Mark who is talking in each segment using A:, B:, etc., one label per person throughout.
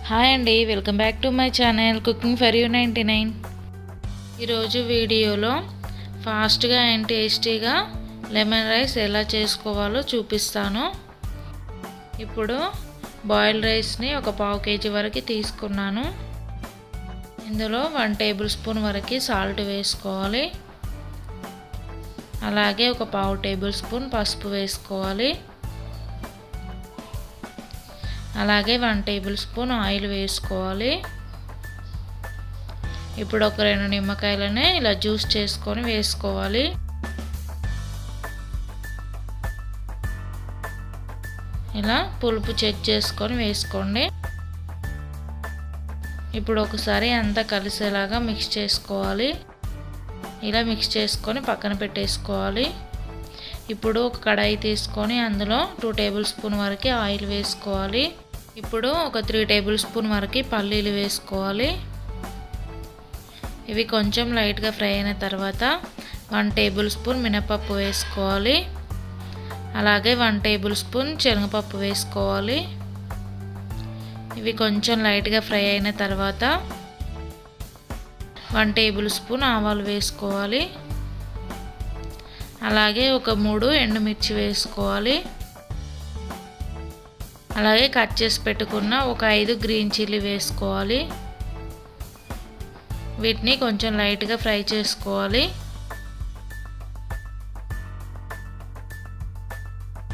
A: Hi అండి, welcome back to my channel cooking for you 99. ఈరోజు వీడియోలో ఫాస్ట్గా అండ్ టేస్టీగా లెమన్ రైస్ ఎలా చేసుకోవాలో చూపిస్తాను. ఇప్పుడు బాయిల్డ్ రైస్ని ఒక పావు కేజీ వరకు తీసుకున్నాను. ఇందులో 1 టేబుల్ స్పూన్ వరకు సాల్ట్ వేసుకోవాలి. అలాగే ఒక పావు టేబుల్ స్పూన్ పసుపు వేసుకోవాలి. అలాగే 1 టేబుల్ స్పూన్ ఆయిల్ వేసుకోవాలి. ఇప్పుడు ఒక 2 నిమ్మకాయలని ఇలా జ్యూస్ చేసుకొని వేసుకోవాలి. ఇలా పులుపు చెక్ చేసుకొని వేసుకోండి. ఇప్పుడు ఒకసారి అంతా కలిసేలాగా మిక్స్ చేసుకోవాలి. ఇలా మిక్స్ చేసుకొని పక్కన పెట్టేసుకోవాలి. ఇప్పుడు ఒక కడాయి తీసుకొని అందులో 2 టేబుల్ స్పూన్ వరకు ఆయిల్ వేసుకోవాలి. ఇప్పుడు ఒక 3 టేబుల్ స్పూన్ వరకు పల్లీలు వేసుకోవాలి. ఇవి కొంచెం లైట్గా ఫ్రై అయిన తర్వాత 1 టేబుల్ స్పూన్ మినపప్పు వేసుకోవాలి. అలాగే 1 టేబుల్ స్పూన్ శనగపప్పు వేసుకోవాలి. ఇవి కొంచెం లైట్గా ఫ్రై అయిన తర్వాత 1 టేబుల్ స్పూన్ ఆవాలు వేసుకోవాలి. అలాగే ఒక 3 ఎండుమిర్చి వేసుకోవాలి. అలాగే కట్ చేసి పెట్టుకున్న ఒక 5 గ్రీన్ చిల్లీ వేసుకోవాలి. వీటిని కొంచెం లైట్గా ఫ్రై చేసుకోవాలి.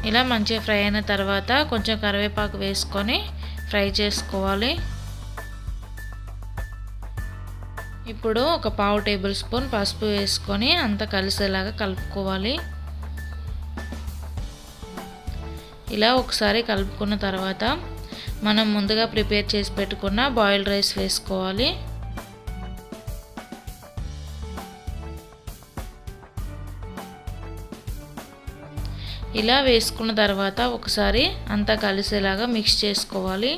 A: ఇలా మంచిగా ఫ్రై అయిన తర్వాత కొంచెం కరివేపాకు వేసుకొని ఫ్రై చేసుకోవాలి. ఇప్పుడు ఒక పావు టేబుల్ స్పూన్ పసుపు వేసుకొని అంతా కలిసేలాగా కలుపుకోవాలి. ఇలా ఒకసారి కలుపుకున్న తర్వాత మనం ముందుగా ప్రిపేర్ చేసి పెట్టుకున్న బాయిల్డ్ రైస్ వేసుకోవాలి. ఇలా వేసుకున్న తర్వాత ఒకసారి అంతా కలిసేలాగా మిక్స్ చేసుకోవాలి.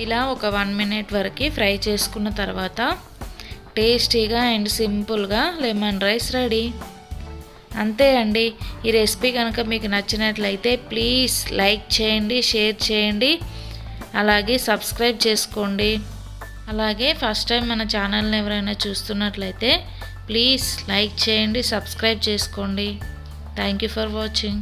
A: ఇలా ఒక 1 మినిట్ వరకు ఫ్రై చేసుకున్న తర్వాత టేస్టీగా అండ్ సింపుల్గా లెమన్ రైస్ రెడీ. అంతే అండి. ఈ రెసిపీ కనుక మీకు నచ్చినట్లయితే ప్లీజ్ లైక్ చేయండి, షేర్ చేయండి, అలాగే సబ్స్క్రైబ్ చేసుకోండి. అలాగే ఫస్ట్ టైం మన ఛానల్ని ఎవరైనా చూస్తున్నట్లయితే ప్లీజ్ లైక్ చేయండి, సబ్స్క్రైబ్ చేసుకోండి. Thank you for watching.